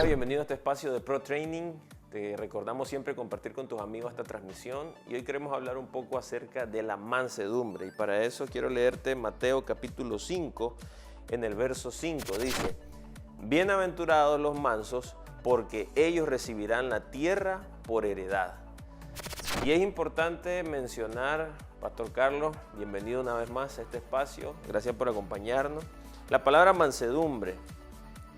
bienvenido a este espacio de Pro Training. Te recordamos siempre compartir con tus amigos esta transmisión y hoy queremos hablar un poco acerca de la mansedumbre. Y para eso quiero leerte Mateo capítulo 5, en el verso 5. Dice: bienaventurados los mansos, porque ellos recibirán la tierra por heredad. Y es importante mencionar, Pastor Carlos, bienvenido una vez más a este espacio. Gracias por acompañarnos. La palabra mansedumbre,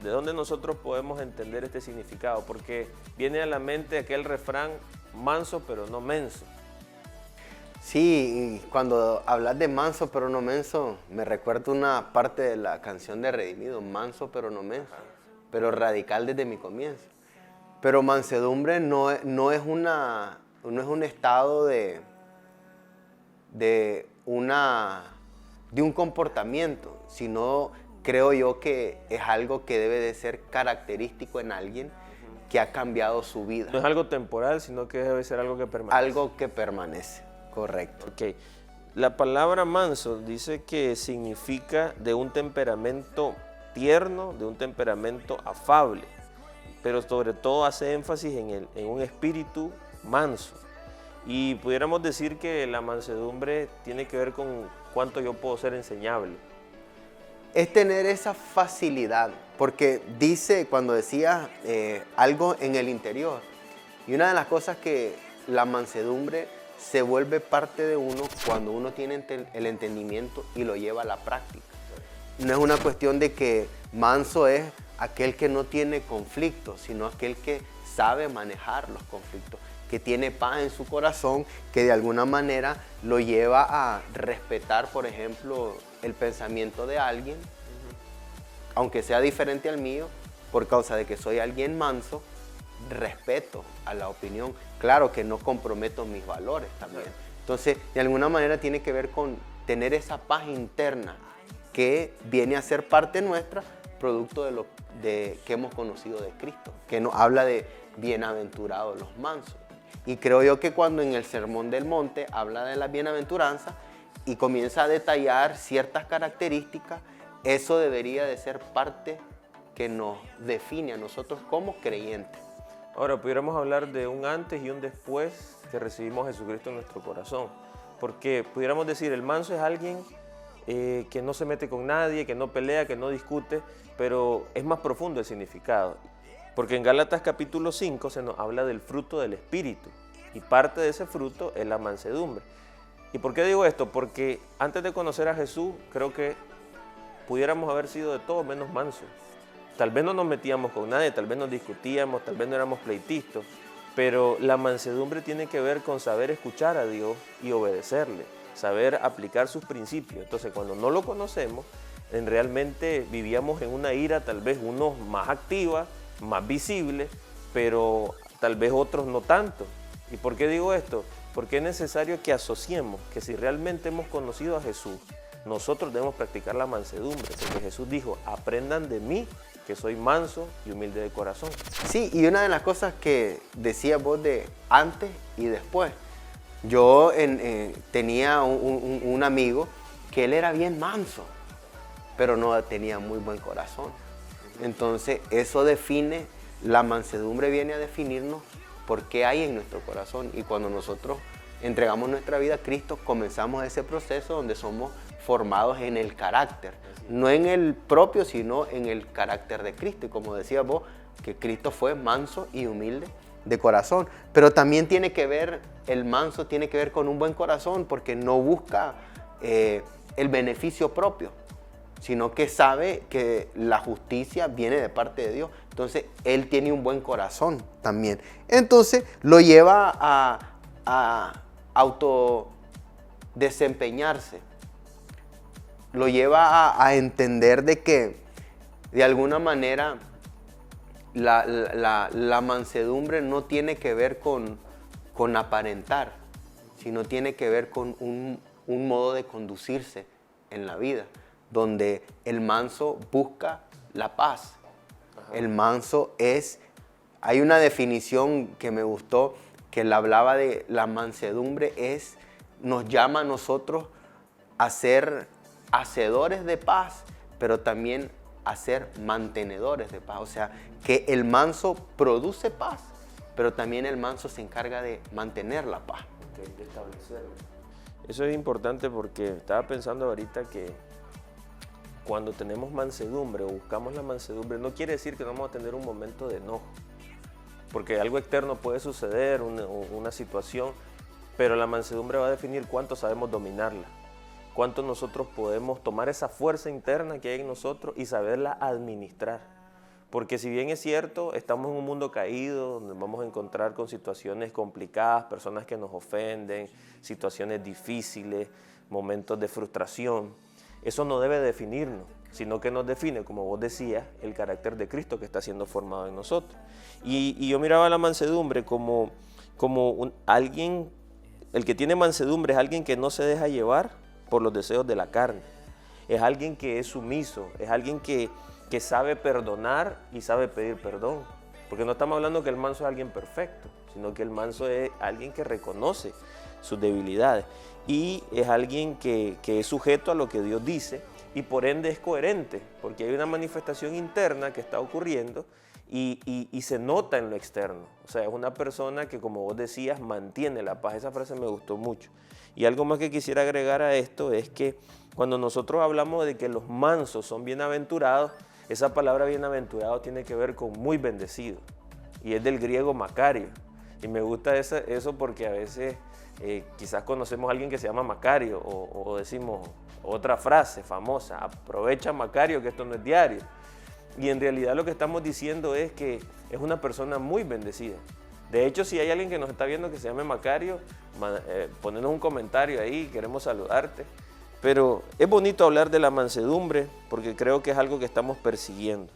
¿de dónde nosotros podemos entender este significado? Porque viene a la mente aquel refrán, manso pero no menso. Sí, y cuando hablas de manso pero no menso, me recuerda una parte de la canción de Redimido, manso pero no menso, pero radical desde mi comienzo. Pero mansedumbre no es un estado de un comportamiento, sino creo yo que es algo que debe de ser característico en alguien que ha cambiado su vida. No es algo temporal, sino que debe ser algo que permanece. Algo que permanece, correcto. Ok. La palabra manso dice que significa de un temperamento tierno, de un temperamento afable, pero sobre todo hace énfasis en un espíritu manso. Y pudiéramos decir que la mansedumbre tiene que ver con cuánto yo puedo ser enseñable. Es tener esa facilidad, porque dice, cuando decía algo en el interior, y una de las cosas que la mansedumbre se vuelve parte de uno cuando uno tiene el entendimiento y lo lleva a la práctica. No es una cuestión de que manso es aquel que no tiene conflictos, sino aquel que sabe manejar los conflictos, que tiene paz en su corazón, que de alguna manera lo lleva a respetar, por ejemplo, el pensamiento de alguien, aunque sea diferente al mío, por causa de que soy alguien manso, respeto a la opinión. Claro que no comprometo mis valores también. Entonces, de alguna manera tiene que ver con tener esa paz interna que viene a ser parte nuestra, producto de que hemos conocido de Cristo, que nos habla de bienaventurados los mansos. Y creo yo que cuando en el Sermón del Monte habla de la bienaventuranza y comienza a detallar ciertas características, eso debería de ser parte que nos define a nosotros como creyentes. Ahora, pudiéramos hablar de un antes y un después que recibimos a Jesucristo en nuestro corazón. Porque pudiéramos decir, el manso es alguien que no se mete con nadie, que no pelea, que no discute, pero es más profundo el significado. Porque en Gálatas capítulo 5 se nos habla del fruto del Espíritu y parte de ese fruto es la mansedumbre. ¿Y por qué digo esto? Porque antes de conocer a Jesús, creo que pudiéramos haber sido de todo menos mansos. Tal vez no nos metíamos con nadie, tal vez nos discutíamos, tal vez no éramos pleitistas, pero la mansedumbre tiene que ver con saber escuchar a Dios y obedecerle, saber aplicar sus principios. Entonces, cuando no lo conocemos, realmente vivíamos en una ira, tal vez unos más activa, más visible, pero tal vez otros no tanto. ¿Y por qué digo esto? Porque es necesario que asociemos que si realmente hemos conocido a Jesús, nosotros debemos practicar la mansedumbre, porque Jesús dijo, aprendan de mí, que soy manso y humilde de corazón. Sí, y una de las cosas que decías vos de antes y después, yo tenía un amigo que él era bien manso, pero no tenía muy buen corazón. Entonces eso define, la mansedumbre viene a definirnos por qué hay en nuestro corazón. Y cuando nosotros entregamos nuestra vida a Cristo, comenzamos ese proceso donde somos formados en el carácter. No en el propio, sino en el carácter de Cristo. Y como decías vos, que Cristo fue manso y humilde de corazón. Pero también tiene que ver, el manso tiene que ver con un buen corazón, porque no busca el beneficio propio, sino que sabe que la justicia viene de parte de Dios. Entonces, él tiene un buen corazón también. Entonces, lo lleva a autodesempeñarse. Lo lleva a entender de que, de alguna manera, la mansedumbre no tiene que ver con aparentar, sino tiene que ver con un modo de conducirse en la vida, donde el manso busca la paz. Ajá. El manso hay una definición que me gustó, que él hablaba de la mansedumbre nos llama a nosotros a ser hacedores de paz, pero también a ser mantenedores de paz. O sea, que el manso produce paz, pero también el manso se encarga de mantener la paz. De establecerlo. Eso es importante porque estaba pensando ahorita que cuando tenemos mansedumbre o buscamos la mansedumbre, no quiere decir que no vamos a tener un momento de enojo, porque algo externo puede suceder, una situación, pero la mansedumbre va a definir cuánto sabemos dominarla, cuánto nosotros podemos tomar esa fuerza interna que hay en nosotros y saberla administrar. Porque si bien es cierto, estamos en un mundo caído, donde vamos a encontrar con situaciones complicadas, personas que nos ofenden, situaciones difíciles, momentos de frustración, eso no debe definirnos, sino que nos define, como vos decías, el carácter de Cristo que está siendo formado en nosotros. Y yo miraba la mansedumbre como alguien, el que tiene mansedumbre es alguien que no se deja llevar por los deseos de la carne, es alguien que es sumiso, es alguien que sabe perdonar y sabe pedir perdón. Porque no estamos hablando que el manso es alguien perfecto, sino que el manso es alguien que reconoce sus debilidades y es alguien que es sujeto a lo que Dios dice y por ende es coherente, porque hay una manifestación interna que está ocurriendo y se nota en lo externo. O sea, es una persona que, como vos decías, mantiene la paz. Esa frase me gustó mucho. Y algo más que quisiera agregar a esto es que cuando nosotros hablamos de que los mansos son bienaventurados, esa palabra bienaventurado tiene que ver con muy bendecido y es del griego Macario. Y me gusta eso porque a veces quizás conocemos a alguien que se llama Macario o decimos otra frase famosa, aprovecha Macario que esto no es diario. Y en realidad lo que estamos diciendo es que es una persona muy bendecida. De hecho, si hay alguien que nos está viendo que se llame Macario, ponernos un comentario ahí, queremos saludarte. Pero es bonito hablar de la mansedumbre porque creo que es algo que estamos persiguiendo.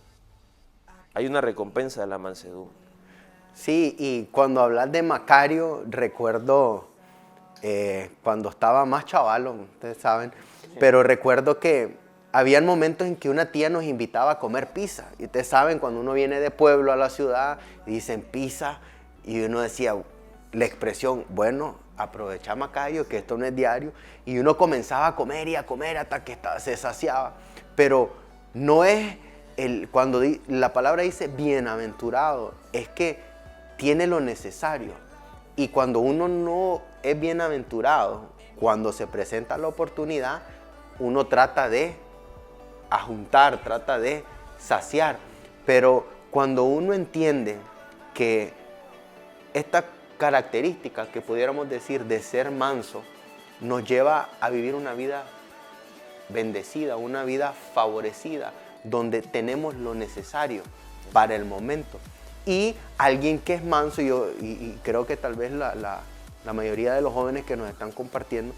Hay una recompensa de la mansedumbre. Sí, y cuando hablas de Macario, recuerdo cuando estaba más chavalo, ustedes saben, pero recuerdo que habían momentos en que una tía nos invitaba a comer pizza. Y ustedes saben, cuando uno viene de pueblo a la ciudad y dicen pizza, y uno decía la expresión, bueno, aprovecha Macario, que esto no es diario, y uno comenzaba a comer y a comer hasta que se saciaba. Pero no es, cuando la palabra dice bienaventurado, es que tiene lo necesario. Y cuando uno no es bienaventurado, cuando se presenta la oportunidad, uno trata de ajuntar, trata de saciar. Pero cuando uno entiende que esta característica que pudiéramos decir de ser manso nos lleva a vivir una vida bendecida, una vida favorecida, donde tenemos lo necesario para el momento. Y alguien que es manso, y creo que tal vez la mayoría de los jóvenes que nos están compartiendo,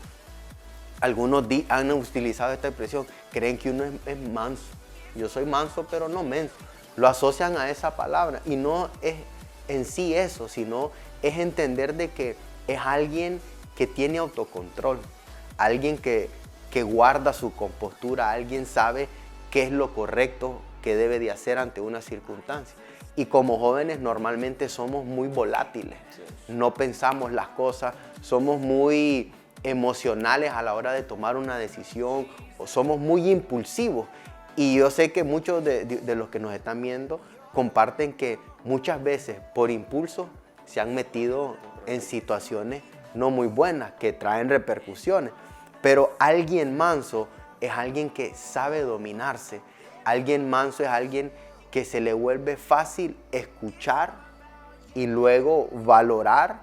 algunos han utilizado esta expresión, creen que uno es manso. Yo soy manso, pero no menso. Lo asocian a esa palabra y no es en sí eso, sino es entender de que es alguien que tiene autocontrol, alguien que guarda su compostura, alguien sabe qué es lo correcto que debe de hacer ante una circunstancia. Y como jóvenes normalmente somos muy volátiles, no pensamos las cosas, somos muy emocionales a la hora de tomar una decisión o somos muy impulsivos. Y yo sé que muchos de los que nos están viendo comparten que muchas veces por impulso se han metido en situaciones no muy buenas que traen repercusiones. Pero alguien manso es alguien que sabe dominarse. Alguien manso es alguien que se le vuelve fácil escuchar y luego valorar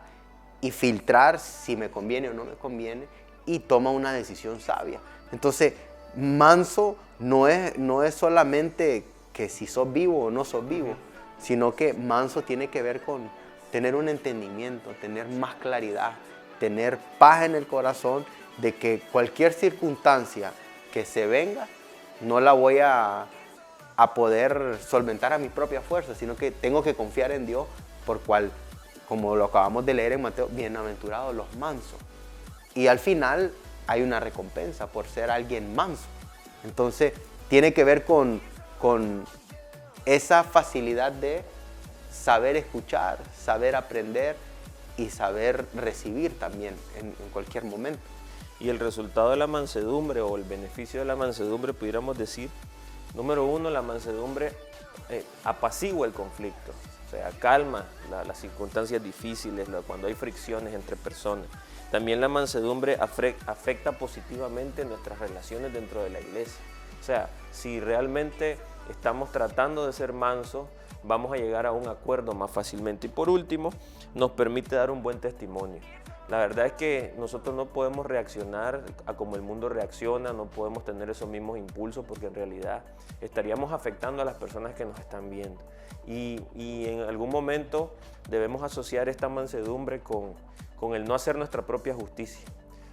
y filtrar si me conviene o no me conviene y toma una decisión sabia. Entonces, manso no es solamente que si sos vivo o no sos vivo, sino que manso tiene que ver con tener un entendimiento, tener más claridad, tener paz en el corazón de que cualquier circunstancia que se venga no la voy a poder solventar a mi propia fuerza, sino que tengo que confiar en Dios, por cual, como lo acabamos de leer en Mateo, bienaventurados los mansos. Y al final hay una recompensa por ser alguien manso. Entonces tiene que ver con esa facilidad de saber escuchar, saber aprender y saber recibir también en cualquier momento. Y el resultado de la mansedumbre o el beneficio de la mansedumbre, pudiéramos decir, Número uno, la mansedumbre apacigua el conflicto, o sea, calma las circunstancias difíciles, cuando hay fricciones entre personas. También la mansedumbre afecta positivamente nuestras relaciones dentro de la iglesia. O sea, si realmente estamos tratando de ser mansos, vamos a llegar a un acuerdo más fácilmente. Y por último, nos permite dar un buen testimonio. La verdad es que nosotros no podemos reaccionar a como el mundo reacciona, no podemos tener esos mismos impulsos porque en realidad estaríamos afectando a las personas que nos están viendo. Y en algún momento debemos asociar esta mansedumbre con el no hacer nuestra propia justicia.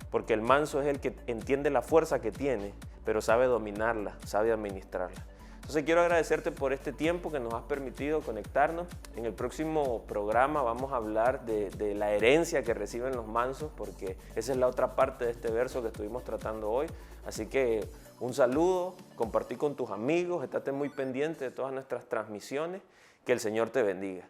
Porque el manso es el que entiende la fuerza que tiene, pero sabe dominarla, sabe administrarla. Entonces quiero agradecerte por este tiempo que nos has permitido conectarnos. En el próximo programa vamos a hablar de la herencia que reciben los mansos, porque esa es la otra parte de este verso que estuvimos tratando hoy. Así que un saludo, compartí con tus amigos, estate muy pendiente de todas nuestras transmisiones. Que el Señor te bendiga.